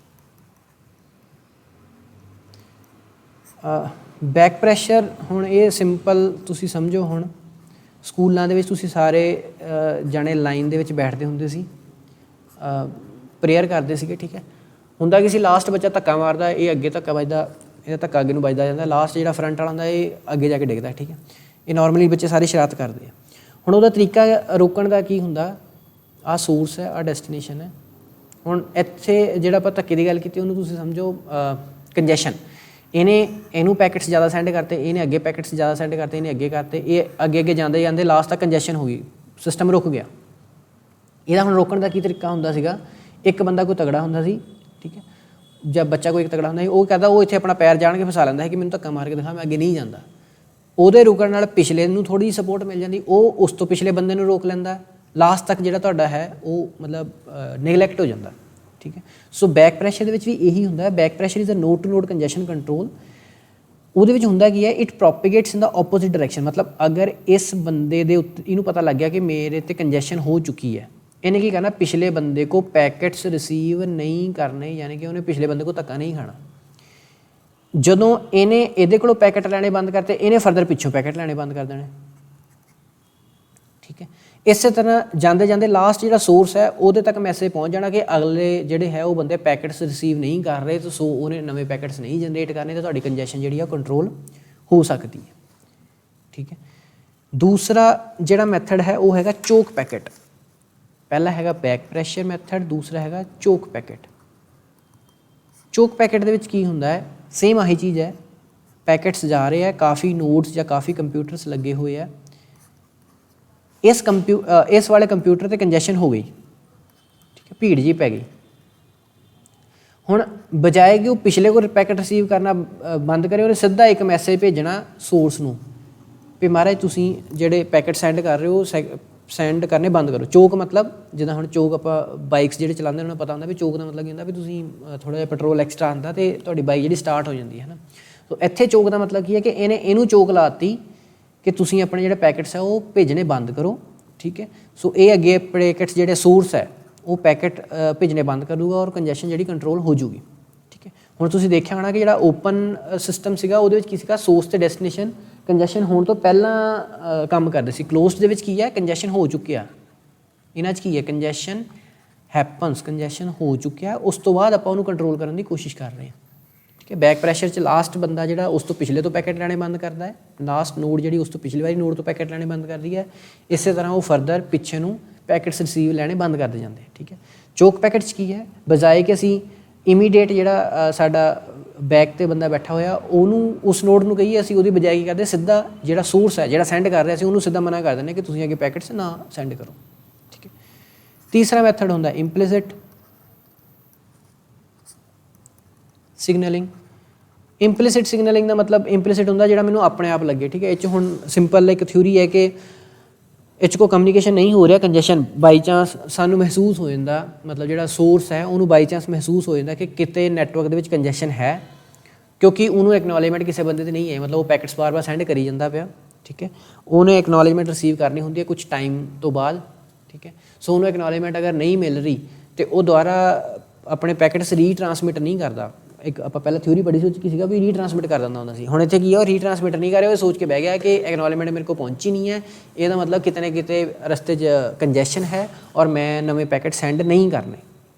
ਬੈਕ ਪ੍ਰੈਸ਼ਰ ਹੁਣ ਇਹ ਸਿੰਪਲ ਤੁਸੀਂ ਸਮਝੋ, ਹੁਣ ਸਕੂਲਾਂ ਦੇ ਵਿੱਚ ਤੁਸੀਂ ਸਾਰੇ ਜਾਣੇ ਲਾਈਨ ਦੇ ਵਿੱਚ ਬੈਠਦੇ ਹੁੰਦੇ ਸੀ, ਪ੍ਰੇਅਰ ਕਰਦੇ ਸੀਗੇ। ਠੀਕ ਹੈ, ਹੁੰਦਾ ਕਿ ਸੀ ਲਾਸਟ ਬੱਚਾ ਧੱਕਾ ਮਾਰਦਾ, ਇਹ ਅੱਗੇ ਧੱਕਾ ਵੱਜਦਾ, ਇਹਦਾ ਧੱਕਾ ਅੱਗੇ ਨੂੰ ਵੱਜਦਾ ਜਾਂਦਾ, ਲਾਸਟ ਜਿਹੜਾ ਫਰੰਟ ਵਾਲਾ ਹੁੰਦਾ ਇਹ ਅੱਗੇ ਜਾ ਕੇ ਡਿੱਗਦਾ। ਠੀਕ ਹੈ, ਇਹ ਨੋਰਮਲੀ ਬੱਚੇ ਸਾਰੇ ਸ਼ਰਾਰਤ ਕਰਦੇ ਆ। ਹੁਣ ਉਹਦਾ ਤਰੀਕਾ ਰੋਕਣ ਦਾ ਕੀ ਹੁੰਦਾ, ਆਹ ਸੋਰਸ ਹੈ, ਆਹ ਡੈਸਟੀਨੇਸ਼ਨ ਹੈ। ਹੁਣ ਇੱਥੇ ਜਿਹੜਾ ਆਪਾਂ ਧੱਕੇ ਦੀ ਗੱਲ ਕੀਤੀ ਉਹਨੂੰ ਤੁਸੀਂ ਸਮਝੋ ਕੰਜੈਸ਼ਨ। ਇਹਨੂੰ ਪੈਕਟਸ ਜ਼ਿਆਦਾ ਸੈਂਡ ਕਰਤੇ, ਇਹਨੇ ਅੱਗੇ ਪੈਕਟਸ ਜ਼ਿਆਦਾ ਸੈਂਡ ਕਰਤੇ, ਇਹਨੇ ਅੱਗੇ ਕਰਤੇ, ਇਹ ਅੱਗੇ ਅੱਗੇ ਜਾਂਦੇ ਜਾਂਦੇ ਲਾਸਟ ਤੱਕ ਕੰਜੈਸ਼ਨ ਹੋ ਗਈ, ਸਿਸਟਮ ਰੁਕ ਗਿਆ। ਇਹਦਾ ਹੁਣ ਰੋਕਣ ਦਾ ਕੀ ਤਰੀਕਾ ਹੁੰਦਾ ਸੀਗਾ, ਇੱਕ ਬੰਦਾ ਕੋਈ ਤਗੜਾ ਹੁੰਦਾ ਸੀ, ਠੀਕ ਹੈ, ਜਾਂ ਬੱਚਾ ਕੋਈ ਇੱਕ ਤਗੜਾ ਹੁੰਦਾ ਸੀ, ਉਹ ਕਹਿੰਦਾ ਉਹ ਇੱਥੇ ਆਪਣਾ ਪੈਰ ਜਾਣ ਕੇ ਫਸਾ ਲੈਂਦਾ ਹੈ ਕਿ ਮੈਨੂੰ ਧੱਕਾ ਮਾਰ ਕੇ ਦਿਖਾ, ਮੈਂ ਅੱਗੇ ਨਹੀਂ ਜਾਂਦਾ। ਉਹਦੇ ਰੁਕਣ ਨਾਲ ਪਿਛਲੇ ਨੂੰ ਥੋੜ੍ਹੀ ਜਿਹੀ ਸਪੋਰਟ ਮਿਲ ਜਾਂਦੀ, ਉਹ ਉਸ ਤੋਂ ਪਿਛਲੇ ਬੰਦੇ ਨੂੰ ਰੋਕ ਲੈਂਦਾ, ਲਾਸਟ ਤੱਕ ਜਿਹੜਾ ਤੁਹਾਡਾ ਹੈ ਉਹ ਮਤਲਬ ਨੈਗਲੈਕਟ ਹੋ ਜਾਂਦਾ। ਠੀਕ ਹੈ, ਸੋ ਬੈਕ ਪ੍ਰੈਸ਼ਰ ਦੇ ਵਿੱਚ ਵੀ ਇਹੀ ਹੁੰਦਾ। Back pressure is a node to node congestion control. ਉਹਦੇ ਵਿੱਚ ਹੁੰਦਾ ਕੀ ਹੈ, it propagates in the opposite direction. ਮਤਲਬ ਅਗਰ ਇਸ ਬੰਦੇ ਦੇ ਉੱਤੇ ਇਹਨੂੰ ਪਤਾ ਲੱਗ ਗਿਆ ਕਿ ਮੇਰੇ 'ਤੇ ਕੰਜੈਸ਼ਨ ਹੋ ਚੁੱਕੀ ਹੈ, ਇਹਨੇ ਕੀ ਕਰਨਾ, ਪਿਛਲੇ ਬੰਦੇ ਕੋ ਪੈਕਟਸ ਰਿਸੀਵ ਨਹੀਂ ਕਰਨੇ, ਯਾਨੀ ਕਿ ਉਹਨੇ ਪਿਛਲੇ ਬੰਦੇ ਕੋ ਧੱਕਾ ਨਹੀਂ ਖਾਣਾ। ਜਦੋਂ ਇਹਨੇ ਇਹਦੇ ਕੋਲੋਂ ਪੈਕਟ ਲੈਣੇ ਬੰਦ ਕਰਤੇ, ਇਹਨੇ ਫਰਦਰ ਪਿੱਛੋਂ ਪੈਕਟ ਲੈਣੇ ਬੰਦ ਕਰ ਦੇਣੇ। ਠੀਕ ਹੈ, ਇਸੇ ਤਰ੍ਹਾਂ ਜਾਂਦੇ ਜਾਂਦੇ ਲਾਸਟ ਜਿਹੜਾ ਸੋਰਸ ਹੈ ਉਹਦੇ ਤੱਕ ਮੈਸੇਜ ਪਹੁੰਚ ਜਾਣਾ ਕਿ ਅਗਲੇ ਜਿਹੜੇ ਹੈ ਉਹ ਬੰਦੇ ਪੈਕਟਸ ਰਿਸੀਵ ਨਹੀਂ ਕਰ ਰਹੇ, ਤਾਂ ਸੋ ਉਹਨੇ ਨਵੇਂ ਪੈਕਟਸ ਨਹੀਂ ਜਨਰੇਟ ਕਰਨੇ, ਤਾਂ ਤੁਹਾਡੀ ਕੰਜੈਸ਼ਨ ਜਿਹੜੀ ਆ ਕੰਟਰੋਲ ਹੋ ਸਕਦੀ ਹੈ। ਠੀਕ ਹੈ, ਦੂਸਰਾ ਜਿਹੜਾ ਮੈਥਡ ਹੈ ਉਹ ਹੈਗਾ ਚੋਕ ਪੈਕਟ। ਪਹਿਲਾ ਹੈਗਾ ਬੈਕ ਪ੍ਰੈਸ਼ਰ ਮੈਥਡ, ਦੂਸਰਾ ਹੈਗਾ ਚੋਕ ਪੈਕਟ। ਚੋਕ ਪੈਕਟ ਦੇ ਵਿੱਚ ਕੀ ਹੁੰਦਾ ਹੈ, ਸੇਮ ਆਹੀ ਚੀਜ਼ ਹੈ, ਪੈਕਟਸ ਜਾ ਰਹੇ ਹੈ, ਕਾਫੀ ਨੋਡਸ ਜਾਂ ਕਾਫੀ ਕੰਪਿਊਟਰਸ ਲੱਗੇ ਹੋਏ ਆ, ਇਸ ਵਾਲੇ ਕੰਪਿਊਟਰ 'ਤੇ ਕੰਜੈਸ਼ਨ ਹੋ ਗਈ। ਠੀਕ ਹੈ, ਭੀੜ ਜੀ ਪੈ ਗਈ। ਹੁਣ ਬਜਾਏ ਕਿ ਉਹ ਪਿਛਲੇ ਕੋਲ ਪੈਕਟ ਰਿਸੀਵ ਕਰਨਾ ਬੰਦ ਕਰੇ, ਉਹਨੇ ਸਿੱਧਾ ਇੱਕ ਮੈਸੇਜ ਭੇਜਣਾ ਸੋਰਸ ਨੂੰ ਵੀ ਮਹਾਰਾਜ ਤੁਸੀਂ ਜਿਹੜੇ ਪੈਕਟ ਸੈਂਡ ਕਰ ਰਹੇ ਹੋ ਸੈਂਡ ਕਰਨੇ ਬੰਦ ਕਰੋ। ਚੋਕ ਮਤਲਬ ਜਿੱਦਾਂ ਹੁਣ ਚੋਕ ਆਪਾਂ ਬਾਈਕਸ ਜਿਹੜੇ ਚਲਾਉਂਦੇ ਉਹਨਾਂ ਨੂੰ ਪਤਾ ਹੁੰਦਾ ਵੀ ਚੋਕ ਦਾ ਮਤਲਬ ਕੀ ਹੁੰਦਾ, ਵੀ ਤੁਸੀਂ ਥੋੜ੍ਹਾ ਜਿਹਾ ਪੈਟਰੋਲ ਐਕਸਟਰਾ ਆਉਂਦਾ ਅਤੇ ਤੁਹਾਡੀ ਬਾਈਕ ਜਿਹੜੀ ਸਟਾਰਟ ਹੋ ਜਾਂਦੀ ਹੈ ਨਾ। ਸੋ ਇੱਥੇ ਚੋਕ ਦਾ ਮਤਲਬ ਕੀ ਹੈ ਕਿ ਇਹਨੂੰ ਚੋਕ ਲਾਤੀ ਕਿ ਤੁਸੀਂ ਆਪਣੇ ਜਿਹੜੇ ਪੈਕਟਸ ਹੈ ਉਹ ਭੇਜਣੇ ਬੰਦ ਕਰੋ। ਠੀਕ ਹੈ, ਸੋ ਇਹ ਅੱਗੇ ਪੈਕਟਸ ਜਿਹੜੇ ਸੋਰਸ ਹੈ ਉਹ ਪੈਕਟ ਭੇਜਣੇ ਬੰਦ ਕਰ ਦੂਗਾ ਔਰ ਕੰਜੈਸ਼ਨ ਜਿਹੜੀ ਕੰਟਰੋਲ ਹੋ ਜੂਗੀ। ਠੀਕ ਹੈ, ਹੁਣ ਤੁਸੀਂ ਦੇਖਿਆ ਹੋਣਾ ਕਿ ਜਿਹੜਾ ਓਪਨ ਸਿਸਟਮ ਸੀਗਾ ਉਹਦੇ ਵਿੱਚ ਕੀ ਸੀਗਾ, ਸੋਰਸ ਅਤੇ ਡੈਸਟੀਨੇਸ਼ਨ ਕੰਜੈਸ਼ਨ ਹੋਣ ਤੋਂ ਪਹਿਲਾਂ ਕੰਮ ਕਰਦੇ ਸੀ। ਕਲੋਜ਼ਡ ਦੇ ਵਿੱਚ ਕੀ ਹੈ, ਕੰਜੈਸ਼ਨ ਹੋ ਚੁੱਕਿਆ। ਇਹਨਾਂ 'ਚ ਕੀ ਹੈ, ਕੰਜੈਸ਼ਨ ਹੈਪਨਸ, ਕੰਜੈਸ਼ਨ ਹੋ ਚੁੱਕਿਆ, ਉਸ ਤੋਂ ਬਾਅਦ ਆਪਾਂ ਉਹਨੂੰ ਕੰਟਰੋਲ ਕਰਨ ਦੀ ਕੋਸ਼ਿਸ਼ ਕਰ ਰਹੇ ਹਾਂ। ਠੀਕ ਹੈ, ਬੈਕ ਪ੍ਰੈਸ਼ਰ 'ਚ ਲਾਸਟ ਬੰਦਾ ਜਿਹੜਾ ਉਸ ਤੋਂ ਪਿਛਲੇ ਤੋਂ ਪੈਕਟ ਲੈਣੇ ਬੰਦ ਕਰਦਾ ਹੈ, ਲਾਸਟ ਨੋਡ ਜਿਹੜੀ ਉਸ ਤੋਂ ਪਿਛਲੀ ਵਾਰੀ ਨੋਡ ਤੋਂ ਪੈਕਟ ਲੈਣੇ ਬੰਦ ਕਰਦੀ ਹੈ। ਇਸੇ ਤਰ੍ਹਾਂ ਉਹ ਫਰਦਰ ਪਿੱਛੇ ਨੂੰ ਪੈਕਟਸ ਰਿਸੀਵ ਲੈਣੇ ਬੰਦ ਕਰਦੇ ਜਾਂਦੇ। ਠੀਕ ਹੈ, ਚੋਕ ਪੈਕਟ 'ਚ ਕੀ ਹੈ, ਬਜਾਏ ਕਿ ਅਸੀਂ ਇਮੀਡੀਏਟ ਜਿਹੜਾ ਸਾਡਾ ਬੈਕ 'ਤੇ ਬੰਦਾ ਬੈਠਾ ਹੋਇਆ ਉਹਨੂੰ ਉਸ ਨੋਡ ਨੂੰ ਕਹੀਏ, ਅਸੀਂ ਉਹਦੀ ਬਜਾਏ ਕੀ ਕਰਦੇ, ਸਿੱਧਾ ਜਿਹੜਾ ਸੋਰਸ ਹੈ ਜਿਹੜਾ ਸੈਂਡ ਕਰ ਰਿਹਾ ਸੀ ਉਹਨੂੰ ਸਿੱਧਾ ਮਨਾ ਕਰ ਦਿੰਦੇ ਕਿ ਤੁਸੀਂ ਅੱਗੇ ਪੈਕਟਸ ਨਾ ਸੈਂਡ ਕਰੋ। ਠੀਕ ਹੈ, ਤੀਸਰਾ ਮੈਥਡ ਹੁੰਦਾ ਇੰਪਲੀਸਿਟ ਸਿਗਨਲਿੰਗ। ਇੰਪਲੀਸਿਟ ਸਿਗਨਲਿੰਗ ਦਾ ਮਤਲਬ ਇੰਪਲੀਸਿਟ ਹੁੰਦਾ ਜਿਹੜਾ ਮੈਨੂੰ ਆਪਣੇ ਆਪ ਲੱਗੇ। ਠੀਕ ਹੈ, ਇਹ 'ਚ ਹੁਣ ਸਿੰਪਲ ਇੱਕ ਥਿਊਰੀ ਹੈ ਕਿ ਇਹ 'ਚ ਕੋਈ ਕਮਿਊਨੀਕੇਸ਼ਨ ਨਹੀਂ ਹੋ ਰਿਹਾ, ਕੰਜੈਸ਼ਨ ਬਾਈ ਚਾਂਸ ਸਾਨੂੰ ਮਹਿਸੂਸ ਹੋ ਜਾਂਦਾ, ਮਤਲਬ ਜਿਹੜਾ ਸੋਰਸ ਹੈ ਉਹਨੂੰ ਬਾਈ ਚਾਂਸ ਮਹਿਸੂਸ ਹੋ ਜਾਂਦਾ ਕਿ ਕਿਤੇ ਨੈਟਵਰਕ ਦੇ ਵਿੱਚ ਕੰਜੈਸ਼ਨ ਹੈ, क्योंकि उन्होंने एक्नॉलेजमेंट किसी बंदे ते नहीं है, मतलब वो पैकेट्स बार बार सेंड करी जाता पिया, ठीक है। उन्हें एक्नॉलेजमेंट रिसीव करनी होंगी है कुछ टाइम तो बाद, ठीक है। सो उन्होंने एक्नॉलेजमेंट अगर नहीं मिल रही तो वो दोबारा अपने पैकेट्स रीट्रांसमिट नहीं करता। एक आप पहले थ्योरी पढ़ी सोच की भी रीट्रांसमिट कर दिंदा ਹੁੰਦਾ ਸੀ, ਹੁਣ ਇੱਥੇ ਕੀ ਆ, ਉਹ ਰੀट्रांसमिट नहीं कर रहा, वो सोच के बह गया कि एक्नॉलेजमेंट मेरे को पहुंची नहीं है, ਇਹਦਾ मतलब किते ना किते रस्ते 'ਚ कंजैशन है और मैं नवे पैकेट सेंड नहीं करने,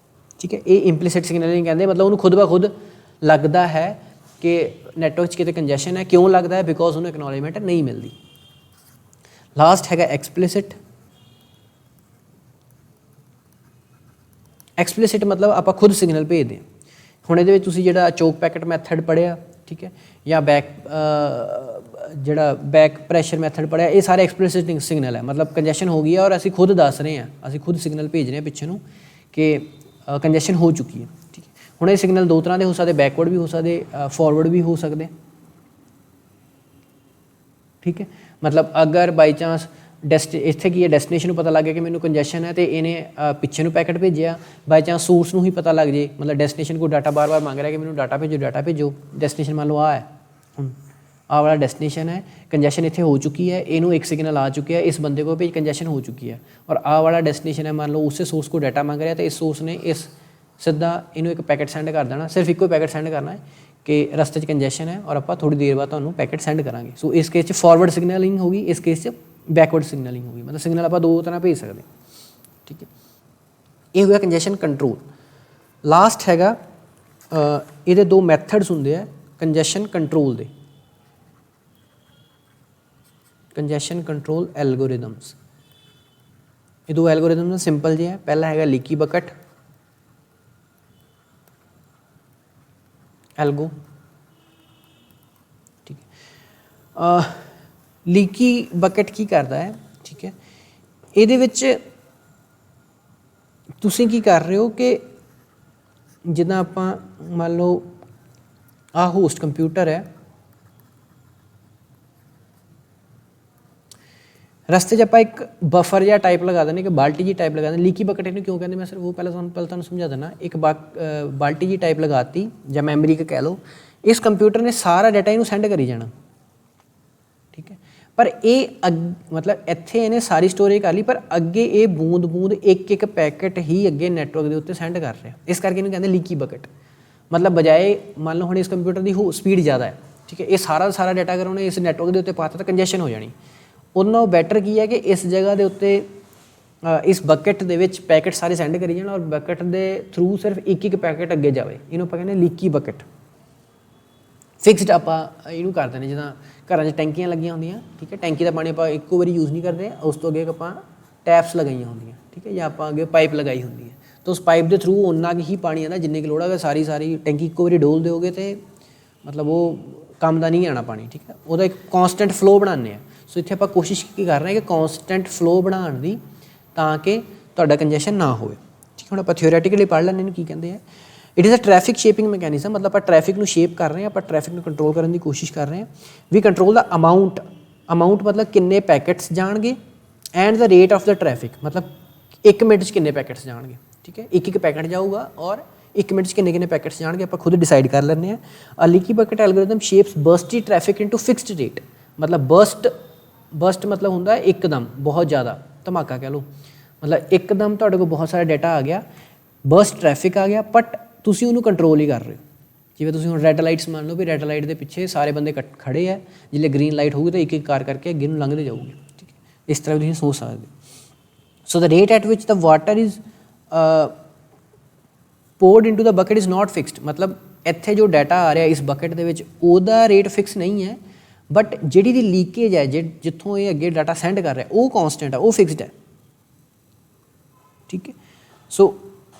ठीक है। ये इंपलीसिट सिग्नलिंग कहते, मतलब उन्होंने खुद ब खुद लगता है कि नैटवर्क 'ਚ किते कंजैशन है। क्यों लगता है? बिकॉज उन्होंने एक्नॉलेजमेंट नहीं मिलती। लास्ट हैगा एक्सप्लिसिट। एक्सप्लिसिट मतलब आप खुद सिग्नल भेजते हैं। ਹੁਣ ਇਹਦੇ ਵਿੱਚ ਤੁਸੀਂ ਜਿਹੜਾ ਚੋਕ ਪੈਕਟ ਮੈਥਡ ਪੜ੍ਹਿਆ, ਠੀਕ ਹੈ, ਜਾਂ ਜਿਹੜਾ ਬੈਕ ਪ੍ਰੈਸ਼ਰ ਮੈਥਡ ਪੜ੍ਹਿਆ, ਇਹ ਸਾਰੇ ਐਕਸਪਲਿਸਿਟ ਸਿਗਨਲ ਹੈ। ਮਤਲਬ ਕੰਜੈਸ਼ਨ ਹੋ ਗਈ ਹੈ ਔਰ ਅਸੀਂ ਖੁਦ ਦੱਸ ਰਹੇ ਹਾਂ, ਅਸੀਂ ਖੁਦ ਸਿਗਨਲ ਭੇਜ ਰਹੇ ਹਾਂ ਪਿੱਛੇ ਨੂੰ ਕਿ ਕੰਜੈਸ਼ਨ ਹੋ ਚੁੱਕੀ ਹੈ, ਠੀਕ ਹੈ। ਹੁਣ ਇਹ ਸਿਗਨਲ ਦੋ ਤਰ੍ਹਾਂ ਦੇ ਹੋ ਸਕਦੇ, ਬੈਕਵਰਡ ਵੀ ਹੋ ਸਕਦੇ, ਫਾਰਵਰਡ ਵੀ ਹੋ ਸਕਦੇ, ਠੀਕ ਹੈ। ਮਤਲਬ ਅਗਰ ਬਾਈ ਚਾਂਸ ਇੱਥੇ ਕੀ ਹੈ, ਡੈਸਟੀਨੇਸ਼ਨ ਨੂੰ ਪਤਾ ਲੱਗ ਗਿਆ ਕਿ ਮੈਨੂੰ ਕੰਜੈਸ਼ਨ ਹੈ, ਅਤੇ ਇਹਨੇ ਪਿੱਛੇ ਨੂੰ ਪੈਕਟ ਭੇਜਿਆ, ਬਾਈ ਚਾਂਸ ਸੋਰਸ ਨੂੰ ਹੀ ਪਤਾ ਲੱਗ ਜੇ, ਮਤਲਬ ਡੈਸਟੀਨੇਸ਼ਨ ਕੋਈ ਡਾਟਾ ਬਾਰ ਬਾਰ ਮੰਗ ਰਿਹਾ ਕਿ ਮੈਨੂੰ ਡਾਟਾ ਭੇਜੋ। ਡੈਸਟੀਨੇਸ਼ਨ ਮੰਨ ਲਓ ਆਹ ਹੈ, ਹੁਣ ਆਹ ਵਾਲਾ ਡੈਸਟੀਨੇਸ਼ਨ ਹੈ, ਕੰਜੈਸ਼ਨ ਇੱਥੇ ਹੋ ਚੁੱਕੀ ਹੈ, ਇਹਨੂੰ ਇੱਕ ਸਿਗਨਲ ਆ ਚੁੱਕਿਆ, ਇਸ ਬੰਦੇ ਕੋਲ ਭੇਜ ਕੰਜੈਸ਼ਨ ਹੋ ਚੁੱਕੀ ਹੈ। ਔਰ ਆਹ ਵਾਲਾ ਡੈਸਟੀਨੇਸ਼ਨ ਹੈ, ਮੰਨ ਲਓ ਉਸੇ ਸੋਰਸ को ਡਾਟਾ ਮੰਗ ਰਿਹਾ, ਅਤੇ ਇਸ ਸੋਰਸ ਨੇ ਇਸ ਸਿੱਧਾ ਇਹਨੂੰ ਇੱਕ ਪੈਕਟ ਸੈਂਡ ਕਰ ਦੇਣਾ, ਸਿਰਫ ਇੱਕੋ ਪੈਕਟ ਸੈਂਡ ਕਰਨਾ ਹੈ ਕਿ ਰਸਤੇ 'ਚ ਕੰਜੈਸ਼ਨ ਹੈ ਔਰ ਆਪਾਂ ਥੋੜ੍ਹੀ ਦੇਰ ਬਾਅਦ ਤੁਹਾਨੂੰ ਪੈਕਟ ਸੈਂਡ ਕਰਾਂਗੇ। ਸੋ ਇਸ ਕੇਸ 'ਚ ਫਾਰਵਰਡ ਸਿਗਨਲਿੰਗ ਹੋਗੀ, ਇਸ ਕੇਸ 'ਚ बैकवर्ड सिग्नलिंग होगी, मतलब सिग्नल आप दो तरह भेज सकते, ठीक है। ये हो गया कंजैशन कंट्रोल। लास्ट हैगा ये दो मैथड्स होंगे है कंजैशन कंट्रोल दे, कंजैशन कंट्रोल एल्गोरिदम्स। ये दो एल्गोरिदम्स सिंपल जी है। पहला हैगा लीकी बकेट एल्गो, ठीक है। ਲੀਕੀ ਬਕਟ ਕੀ ਕਰਦਾ ਹੈ, ਠੀਕ ਹੈ। ਇਹਦੇ ਵਿੱਚ ਤੁਸੀਂ ਕੀ ਕਰ ਰਹੇ ਹੋ ਕਿ ਜਿੱਦਾਂ ਆਪਾਂ ਮੰਨ ਲਓ ਆਹ ਹੋਸਟ ਕੰਪਿਊਟਰ ਹੈ, ਰਸਤੇ 'ਚ ਆਪਾਂ ਇੱਕ ਬਫਰ ਜਿਹਾ ਟਾਈਪ ਲਗਾ ਦਿੰਦੇ, ਇੱਕ ਬਾਲਟੀ ਜੀ ਟਾਈਪ ਲਗਾ ਦਿੰਦੇ। ਲੀਕੀ ਬਕਟ ਇਹਨੂੰ ਕਿਉਂ ਕਹਿੰਦੇ, ਮੈਂ ਸਿਰਫ ਉਹ ਪਹਿਲਾਂ ਤੁਹਾਨੂੰ ਸਮਝਾ ਦਿੰਦਾ। ਇੱਕ ਬਾਲਟੀ ਜੀ ਟਾਈਪ ਲਗਾਤੀ ਜਾਂ ਮੈਮਰੀ ਕ ਕਹਿ ਲਓ, ਇਸ ਕੰਪਿਊਟਰ ਨੇ ਸਾਰਾ ਡਾਟਾ ਇਹਨੂੰ ਸੈਂਡ ਕਰੀ ਜਾਣਾ, ਠੀਕ ਹੈ। ਪਰ ਇਹ ਮਤਲਬ ਇੱਥੇ ਇਹਨੇ ਸਾਰੀ ਸਟੋਰੇਜ ਕਰ ਲਈ, ਪਰ ਅੱਗੇ ਇਹ ਬੂੰਦ ਬੂੰਦ ਇੱਕ ਪੈਕਟ ਹੀ ਅੱਗੇ ਨੈਟਵਰਕ ਦੇ ਉੱਤੇ ਸੈਂਡ ਕਰ ਰਿਹਾ। ਇਸ ਕਰਕੇ ਇਹਨੂੰ ਕਹਿੰਦੇ ਲੀਕੀ ਬਕਟ। ਮਤਲਬ ਬਜਾਏ ਮੰਨ ਲਓ ਹੁਣ ਇਸ ਕੰਪਿਊਟਰ ਦੀ ਸਪੀਡ ਜ਼ਿਆਦਾ ਹੈ, ਠੀਕ ਹੈ, ਇਹ ਸਾਰਾ ਡਾਟਾ ਅਗਰ ਉਹਨੇ ਇਸ ਨੈਟਵਰਕ ਦੇ ਉੱਤੇ ਪਾਤਾ ਤਾਂ ਕੰਜੈਸ਼ਨ ਹੋ ਜਾਣੀ। ਉਹਨਾਂ ਨਾਲੋਂ ਬੈਟਰ ਕੀ ਹੈ ਕਿ ਇਸ ਜਗ੍ਹਾ ਦੇ ਉੱਤੇ ਇਸ ਬਕਟ ਦੇ ਵਿੱਚ ਪੈਕਟ ਸਾਰੇ ਸੈਂਡ ਕਰੀ ਜਾਣ ਔਰ ਬਕਟ ਦੇ ਥਰੂ ਸਿਰਫ ਇੱਕ ਪੈਕਟ ਅੱਗੇ ਜਾਵੇ। ਇਹਨੂੰ ਆਪਾਂ ਕਹਿੰਦੇ ਲੀਕੀ ਬਕਟ। ਫਿਕਸਡ ਆਪਾਂ ਇਹਨੂੰ ਕਰਦੇ ਨੇ, ਜਿੱਦਾਂ ਘਰਾਂ 'ਚ ਟੈਂਕੀਆਂ ਲੱਗੀਆਂ ਹੁੰਦੀਆਂ, ਠੀਕ ਹੈ, ਟੈਂਕੀ ਦਾ ਪਾਣੀ ਆਪਾਂ ਇੱਕੋ ਵਾਰੀ ਯੂਜ਼ ਨਹੀਂ ਕਰਦੇ, ਉਸ ਤੋਂ ਅੱਗੇ ਆਪਾਂ ਟੈਪਸ ਲਗਾਈਆਂ ਹੁੰਦੀਆਂ, ਠੀਕ ਹੈ, ਜਾਂ ਆਪਾਂ ਅੱਗੇ ਪਾਈਪ ਲਗਾਈ ਹੁੰਦੀ ਹੈ, ਤਾਂ ਉਸ ਪਾਈਪ ਦੇ ਥਰੂ ਓਨਾ ਹੀ ਪਾਣੀ ਆਉਂਦਾ ਜਿੰਨੇ ਕਿ ਲੋੜ ਹੈਗਾ। ਸਾਰੀ ਟੈਂਕੀ ਇੱਕੋ ਵਾਰੀ ਡੋਲ ਦਿਓਗੇ ਤਾਂ ਮਤਲਬ ਉਹ ਕੰਮ ਦਾ ਨਹੀਂ ਆਉਣਾ ਪਾਣੀ, ਠੀਕ ਹੈ। ਉਹਦਾ ਇੱਕ ਕੌਂਸਟੈਂਟ ਫਲੋ ਬਣਾਉਂਦੇ ਆ। ਸੋ ਇੱਥੇ ਆਪਾਂ ਕੋਸ਼ਿਸ਼ ਕੀ ਕਰ ਰਹੇ ਹਾਂ ਕਿ ਕੌਂਸਟੈਂਟ ਫਲੋ ਬਣਾਉਣ ਦੀ, ਤਾਂ ਕਿ ਤੁਹਾਡਾ ਕੰਜੈਸ਼ਨ ਨਾ ਹੋਵੇ, ਠੀਕ। ਹੁਣ ਆਪਾਂ ਥਿਓਰੈਟੀਕਲੀ ਪੜ੍ਹ ਲੈਂਦੇ ਇਹਨੂੰ ਕੀ ਕਹਿੰਦੇ ਆ। It is a traffic shaping mechanism, ਮਤਲਬ ਆਪਾਂ ਟ੍ਰੈਫਿਕ ਨੂੰ ਸ਼ੇਪ ਕਰ ਰਹੇ ਹਾਂ, ਆਪਾਂ ਟ੍ਰੈਫਿਕ ਨੂੰ ਕੰਟਰੋਲ ਕਰਨ ਦੀ ਕੋਸ਼ਿਸ਼ ਕਰ ਰਹੇ ਹਾਂ। ਵੀ ਕੰਟਰੋਲ ਦਾ ਅਮਾਊਂਟ ਮਤਲਬ ਕਿੰਨੇ ਪੈਕਟਸ ਜਾਣਗੇ, and the rate of the traffic, ਮਤਲਬ 1 ਮਿੰਟ 'ਚ ਕਿੰਨੇ ਪੈਕਟਸ ਜਾਣਗੇ, ਠੀਕ ਹੈ। ਇੱਕ ਪੈਕਟ ਜਾਊਗਾ ਔਰ 1 ਮਿੰਟ 'ਚ ਕਿੰਨੇ ਪੈਕਟਸ ਜਾਣਗੇ, ਆਪਾਂ ਖੁਦ ਡਿਸਾਈਡ ਕਰ ਲੈਂਦੇ ਹਾਂ। A leaky bucket algorithm shapes bursty traffic into fixed rate, ਮਤਲਬ ਬਰਸਟ ਮਤਲਬ ਹੁੰਦਾ ਇੱਕਦਮ ਬਹੁਤ ਜ਼ਿਆਦਾ ਧਮਾਕਾ ਕਹਿ ਲਓ, ਮਤਲਬ ਇੱਕਦਮ ਤੁਹਾਡੇ ਕੋਲ ਬਹੁਤ ਸਾਰਾ ਡਾਟਾ ਆ ਗਿਆ, ਬਰਸਟ ਟ੍ਰੈਫਿਕ ਆ ਗਿਆ, ਬਟ ਤੁਸੀਂ ਉਹਨੂੰ ਕੰਟਰੋਲ ਹੀ ਕਰ ਰਹੇ ਹੋ। ਜਿਵੇਂ ਤੁਸੀਂ ਹੁਣ ਰੈੱਡ ਲਾਈਟਸ ਮੰਨ ਲਓ ਵੀ ਰੈੱਡ ਲਾਈਟ ਦੇ ਪਿੱਛੇ ਸਾਰੇ ਬੰਦੇ ਖੜ੍ਹੇ ਹੈ, ਜਿੱਲੇ ਗ੍ਰੀਨ ਲਾਈਟ ਹੋਊਗੀ ਤਾਂ ਇੱਕ ਕਾਰ ਕਰਕੇ ਅੱਗੇ ਨੂੰ ਲੰਘਦੇ ਜਾਊਗੀ, ਠੀਕ ਹੈ। ਇਸ ਤਰ੍ਹਾਂ ਤੁਸੀਂ ਸੋਚ ਸਕਦੇ। So the rate at which the water is poured into the bucket is not fixed, ਮਤਲਬ ਇੱਥੇ ਜੋ ਡਾਟਾ ਆ ਰਿਹਾ ਇਸ ਬਕਟ ਦੇ ਵਿੱਚ ਉਹਦਾ ਰੇਟ ਫਿਕਸ ਨਹੀਂ ਹੈ, ਬਟ ਜਿਹੜੀ ਦੀ ਲੀਕੇਜ ਹੈ, ਜਿੱਥੋਂ ਇਹ ਅੱਗੇ ਡਾਟਾ ਸੈਂਡ ਕਰ ਰਿਹਾ ਉਹ ਕੌਂਸਟੈਂਟ ਹੈ, ਉਹ ਫਿਕਸਡ ਹੈ, ਠੀਕ ਹੈ। ਸੋ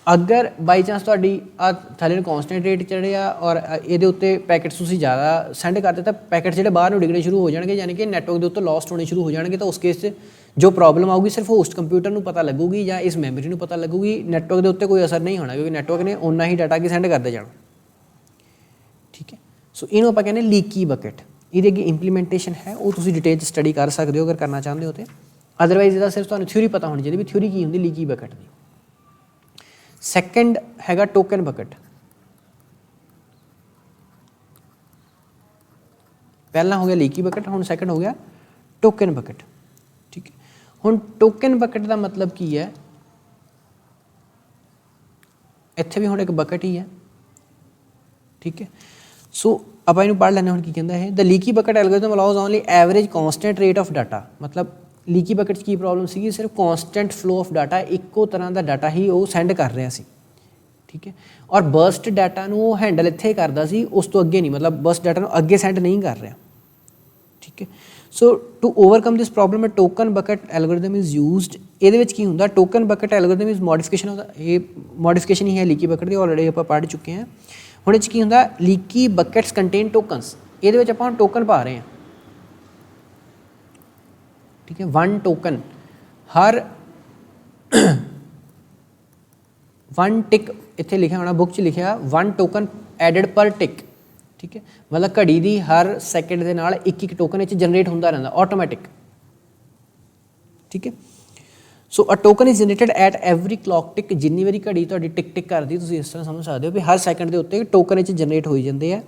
ਅਗਰ ਬਾਈ ਚਾਂਸ ਤੁਹਾਡੀ ਆ ਥੱਲੇ ਨੂੰ ਕੌਂਸਟੈਂਟ ਰੇਟ ਚੜ੍ਹਿਆ ਔਰ ਇਹਦੇ ਉੱਤੇ ਪੈਕਟਸ ਤੁਸੀਂ ਜ਼ਿਆਦਾ ਸੈਂਡ ਕਰ ਦਿੱਤਾ, ਪੈਕਟ ਜਿਹੜੇ ਬਾਹਰ ਨੂੰ ਡਿੱਗਣੇ ਸ਼ੁਰੂ ਹੋ ਜਾਣਗੇ, ਯਾਨੀ ਕਿ ਨੈਟਵਰਕ ਦੇ ਉੱਤੇ ਲੋਸਟ ਹੋਣੇ ਸ਼ੁਰੂ ਹੋ ਜਾਣਗੇ। ਤਾਂ ਉਸ ਕੇਸ 'ਚ ਜੋ ਪ੍ਰੋਬਲਮ ਆਊਗੀ ਸਿਰਫ ਹੋਸਟ ਕੰਪਿਊਟਰ ਨੂੰ ਪਤਾ ਲੱਗੂਗੀ ਜਾਂ ਇਸ ਮੈਮਰੀ ਨੂੰ ਪਤਾ ਲੱਗੂਗੀ, ਨੈਟਵਰਕ ਦੇ ਉੱਤੇ ਕੋਈ ਅਸਰ ਨਹੀਂ ਹੋਣਾ, ਕਿਉਂਕਿ ਨੈਟਵਰਕ ਨੇ ਓਨਾ ਹੀ ਡਾਟਾ ਅੱਗੇ ਸੈਂਡ ਕਰਦੇ ਜਾਣਾ, ਠੀਕ ਹੈ। ਸੋ ਇਹਨੂੰ ਆਪਾਂ ਕਹਿੰਦੇ ਲੀਕੀ ਬਕਟ। ਇਹਦੀ ਅੱਗੇ ਇੰਪਲੀਮੈਂਟੇਸ਼ਨ ਹੈ, ਉਹ ਤੁਸੀਂ ਡਿਟੇਲ 'ਚ ਸਟੱਡੀ ਕਰ ਸਕਦੇ ਹੋ ਅਗਰ ਕਰਨਾ ਚਾਹੁੰਦੇ ਹੋ। ਤਾਂ ਅਦਰਵਾਈਜ਼ ਇਹਦਾ ਸਿਰਫ ਤੁਹਾਨੂੰ ਥਿਊਰੀ ਪਤਾ ਹੋਣੀ ਚਾਹੀਦੀ ਵੀ ਥਿਊਰੀ ਕੀ ਹੁੰਦੀ ਲੀਕੀ ਬਕਟ ਦੀ। ਸੈਕਿੰਡ ਹੈਗਾ ਟੋਕਨ ਬਕਟ। पहला हो गया लीकी बकेट, हुण सैकेंड हो गया टोकन बकेट। ठीक है, हुण टोकन बकेट का मतलब की है, इत्थे भी हुण एक बकेट ही है। ठीक है, सो ਆਪਾਂ ਇਹਨੂੰ ਪੜ੍ਹ ਲੈਂਦੇ ਹੁਣ ਕੀ ਕਹਿੰਦਾ ਇਹ, the leaky bucket algorithm allows only average constant rate of data. ਮਤਲਬ ਲੀਕੀ ਬਕਟ 'ਚ ਕੀ ਪ੍ਰੋਬਲਮ ਸੀਗੀ, ਸਿਰਫ ਕੌਂਸਟੈਂਟ ਫਲੋ ਆਫ ਡਾਟਾ, ਇੱਕੋ ਤਰ੍ਹਾਂ ਦਾ ਡਾਟਾ ਹੀ ਉਹ ਸੈਂਡ ਕਰ ਰਿਹਾ ਸੀ। ਠੀਕ ਹੈ, ਔਰ ਬਰਸਟ ਡਾਟਾ ਨੂੰ ਉਹ ਹੈਂਡਲ ਇੱਥੇ ਕਰਦਾ ਸੀ, ਉਸ ਤੋਂ ਅੱਗੇ ਨਹੀਂ, ਮਤਲਬ ਬਰਸਟ ਡਾਟਾ ਨੂੰ ਅੱਗੇ ਸੈਂਡ ਨਹੀਂ ਕਰ ਰਿਹਾ। ਠੀਕ ਹੈ, so to overcome this problem token bucket algorithm is used. ਇਹਦੇ ਵਿੱਚ ਕੀ ਹੁੰਦਾ, token bucket algorithm is modification of ਦਾ, ਇਹ ਮੋਡੀਫਿਕੇਸ਼ਨ ਹੀ ਹੈ ਲੀਕੀ ਬਕਟ ਦੀ, ਆਲਰੇਡੀ ਆਪਾਂ ਪੜ੍ਹ ਚੁੱਕੇ ਹਾਂ। ਹੁਣ ਇਹ 'ਚ ਕੀ ਹੁੰਦਾ, ਲੀਕੀ ਬਕਟਸ ਕੰਟੇਨ ਟੋਕਨਸ, ਇਹਦੇ ਵਿੱਚ ਆਪਾਂ ਟੋਕਨ ਪਾ ਰਹੇ ਹਾਂ। ਠੀਕ ਹੈ, 1 ਟੋਕਨ ਹਰ 1 ਟਿਕ, ਇੱਥੇ ਲਿਖਿਆ ਹੋਣਾ ਬੁੱਕ 'ਚ ਲਿਖਿਆ 1 ਟੋਕਨ ਐਡਡ ਪਰ ਟਿਕ। ਠੀਕ ਹੈ, ਮਤਲਬ ਘੜੀ ਦੀ ਹਰ ਸੈਕਿੰਡ ਦੇ ਨਾਲ ਇੱਕ ਇੱਕ ਟੋਕਨ ਇਹ 'ਚ ਜਨਰੇਟ ਹੁੰਦਾ ਰਹਿੰਦਾ ਆਟੋਮੈਟਿਕ। ਠੀਕ ਹੈ, so a token is generated at every clock tick, ਜਿੰਨੀ ਵਾਰੀ ਘੜੀ ਤੁਹਾਡੀ ਟਿਕ ਟਿਕ ਕਰਦੀ, ਤੁਸੀਂ ਇਸ ਤਰ੍ਹਾਂ ਸਮਝ ਸਕਦੇ ਹੋ ਵੀ ਹਰ ਸੈਕਿੰਡ ਦੇ ਉੱਤੇ ਟੋਕਨ ਇਹ 'ਚ ਜਨਰੇਟ ਹੋਈ ਜਾਂਦੇ ਆ।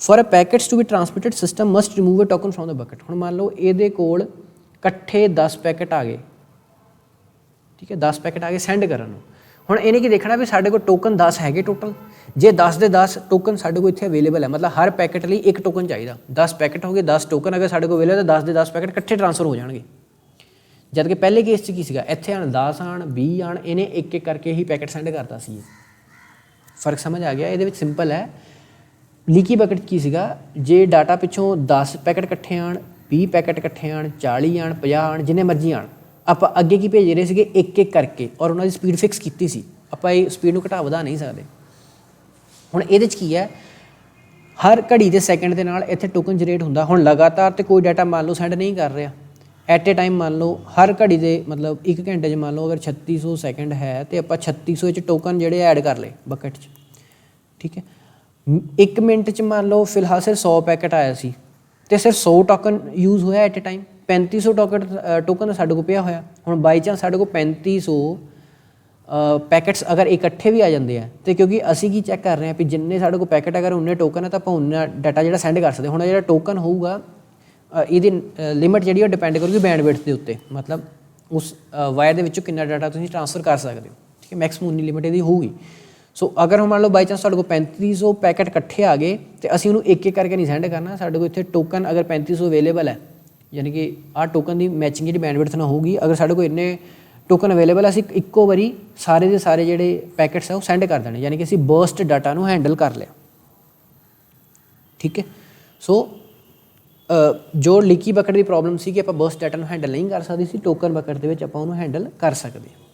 For a packets to be transmitted system must remove a token from the bucket. ਹੁਣ ਮੰਨ ਲਓ ਇਹਦੇ ਕੋਲ ਇਕੱਠੇ 10 ਪੈਕਟ ਆ ਗਏ। ਠੀਕ ਹੈ, 10 ਪੈਕਟ ਆ ਗਏ ਸੈਂਡ ਕਰਨ ਨੂੰ। ਹੁਣ ਇਹਨੇ ਕੀ ਦੇਖਣਾ ਵੀ ਸਾਡੇ ਕੋਲ ਟੋਕਨ 10 ਹੈਗੇ ਟੋਟਲ, ਜੇ 10 ਦੇ 10 ਟੋਕਨ ਸਾਡੇ ਕੋਲ ਇੱਥੇ ਅਵੇਲੇਬਲ ਹੈ, ਮਤਲਬ ਹਰ ਪੈਕਟ ਲਈ ਇੱਕ ਟੋਕਨ ਚਾਹੀਦਾ। 10 ਪੈਕਟ ਹੋ ਗਏ, 10 ਟੋਕਨ ਅਗਰ ਸਾਡੇ ਕੋਲ ਅਵੇਲੇਬਲ ਤਾਂ 10 ਦੇ 10 ਪੈਕਟ ਇਕੱਠੇ ਟ੍ਰਾਂਸਫਰ ਹੋ ਜਾਣਗੇ। ਜਦ ਕਿ ਪਹਿਲੇ ਕੇਸ 'ਚ ਕੀ ਸੀਗਾ, ਇੱਥੇ ਆਣ 10 ਆਣ 20 ਆਣ, ਇਹਨੇ ਇੱਕ ਇੱਕ ਕਰਕੇ ਹੀ ਪੈਕਟ ਸੈਂਡ ਕਰਤਾ ਸੀ। ਫਰਕ ਸਮਝ ਆ ਗਿਆ? ਇਹਦੇ ਵਿੱਚ ਸਿੰਪਲ ਹੈ। ਲੀਕੀ ਬਕਟ ਕੀ ਸੀਗਾ, ਜੇ ਡਾਟਾ ਪਿੱਛੋਂ 10 ਪੈਕਟ ਇਕੱਠੇ ਆਣ, 20 ਪੈਕਟ ਇਕੱਠੇ ਆਣ, 40 ਆਣ, 50 ਆਣ, ਜਿੰਨੇ ਮਰਜ਼ੀ ਆਣ, ਆਪਾਂ ਅੱਗੇ ਕੀ ਭੇਜ ਰਹੇ ਸੀਗੇ ਇੱਕ ਇੱਕ ਕਰਕੇ, ਔਰ ਉਹਨਾਂ ਦੀ ਸਪੀਡ ਫਿਕਸ ਕੀਤੀ ਸੀ। ਆਪਾਂ ਇਹ ਸਪੀਡ ਨੂੰ ਘਟਾ ਵਧਾ ਨਹੀਂ ਸਕਦੇ। ਹੁਣ ਇਹਦੇ 'ਚ ਕੀ ਹੈ, ਹਰ ਘੜੀ ਦੇ ਸੈਕਿੰਡ ਦੇ ਨਾਲ ਇੱਥੇ ਟੋਕਨ ਜਨਰੇਟ ਹੁੰਦਾ। ਹੁਣ ਲਗਾਤਾਰ ਤੇ ਕੋਈ ਡਾਟਾ ਮੰਨ ਲਓ ਸੈਂਡ ਨਹੀਂ ਕਰ ਰਿਹਾ, ਐਟ ਏ ਟਾਈਮ ਮੰਨ ਲਓ ਹਰ ਘੜੀ ਦੇ ਮਤਲਬ 1 ਘੰਟੇ 'ਚ ਮੰਨ ਲਓ ਅਗਰ 3600 ਸੈਕਿੰਡ ਹੈ ਤੇ ਆਪਾਂ 3600 'ਚ ਟੋਕਨ ਜਿਹੜੇ ਐਡ ਕਰ ਲਏ ਬਕਟ 'ਚ। ਠੀਕ ਹੈ, 1 ਮਿੰਟ 'ਚ ਮੰਨ ਲਓ ਫਿਲਹਾਲ ਸਿਰ 100 ਪੈਕਟ ਆਇਆ ਸੀ ਅਤੇ ਸਿਰ 100 ਟੋਕਨ ਯੂਜ਼ ਹੋਇਆ ਐਟ ਏ ਟਾਈਮ। 3500 ਟੋਕਨ ਸਾਡੇ ਕੋਲ ਪਿਆ ਹੋਇਆ। ਹੁਣ ਬਾਈ ਚਾਂਸ ਸਾਡੇ ਕੋਲ 3500 ਪੈਕਟਸ ਅਗਰ ਇਕੱਠੇ ਵੀ ਆ ਜਾਂਦੇ ਆ, ਅਤੇ ਕਿਉਂਕਿ ਅਸੀਂ ਕੀ ਚੈੱਕ ਕਰ ਰਹੇ ਹਾਂ ਵੀ ਜਿੰਨੇ ਸਾਡੇ ਕੋਲ ਪੈਕਟ ਅਗਰ ਉਨੇ ਟੋਕਨ ਹੈ ਤਾਂ ਆਪਾਂ ਉਨਾ ਡਾਟਾ ਜਿਹੜਾ ਸੈਂਡ ਕਰ ਸਕਦੇ। ਹੁਣ ਜਿਹੜਾ ਟੋਕਨ ਹੋਊਗਾ ਇਹਦੀ ਲਿਮਿਟ ਜਿਹੜੀ ਉਹ ਡਿਪੈਂਡ ਕਰੂਗੀ ਬੈਂਡਵਿਡਥ ਦੇ ਉੱਤੇ, ਮਤਲਬ ਉਸ ਵਾਇਰ ਦੇ ਵਿੱਚੋਂ ਕਿੰਨਾ ਡਾਟਾ ਤੁਸੀਂ ਟ੍ਰਾਂਸਫਰ ਕਰ ਸਕਦੇ ਹੋ। ਠੀਕ ਹੈ, ਮੈਕਸਿਮਮ ਉਨੀ ਲਿਮਿਟ ਇਹਦੀ ਹੋਊਗੀ। ਸੋ ਅਗਰ ਹੁਣ ਮੰਨ ਲਓ ਬਾਈ ਚਾਂਸ ਸਾਡੇ ਕੋਲ 3500 ਪੈਕਟ ਇਕੱਠੇ ਆ ਗਏ ਅਤੇ ਅਸੀਂ ਉਹਨੂੰ ਇੱਕ ਇੱਕ ਕਰਕੇ ਨਹੀਂ ਸੈਂਡ ਕਰਨਾ। ਸਾਡੇ ਕੋਲ ਇੱਥੇ ਟੋਕਨ ਅਗਰ 3500 ਅਵੇਲੇਬਲ ਹੈ, ਯਾਨੀ ਕਿ ਆਹ ਟੋਕਨ ਦੀ ਮੈਚਿੰਗ ਜਿਹੜੀ ਬੈਂਡਵਿਡਥ ਨਾਲ ਹੋਊਗੀ। ਅਗਰ ਸਾਡੇ ਕੋਲ ਇੰਨੇ ਟੋਕਨ ਅਵੇਲੇਬਲ, ਅਸੀਂ ਇੱਕੋ ਵਾਰੀ ਸਾਰੇ ਦੇ ਸਾਰੇ ਜਿਹੜੇ ਪੈਕਟਸ ਆ ਉਹ ਸੈਂਡ ਕਰ ਦੇਣੇ, ਯਾਨੀ ਕਿ ਅਸੀਂ ਬਰਸਟ ਡਾਟਾ ਨੂੰ ਹੈਂਡਲ ਕਰ ਲਿਆ। ਠੀਕ ਹੈ, ਸੋ ਜੋ ਲੀਕੀ ਬਕਟ ਦੀ ਪ੍ਰੋਬਲਮ ਸੀ ਕਿ ਆਪਾਂ ਬਰਸਟ ਡਾਟਾ ਨੂੰ ਹੈਂਡਲ ਨਹੀਂ ਕਰ ਸਕਦੇ ਸੀ, ਟੋਕਨ ਬਕਟ ਦੇ ਵਿੱਚ ਆਪਾਂ ਉਹਨੂੰ ਹੈਂਡਲ ਕਰ ਸਕਦੇ ਹਾਂ।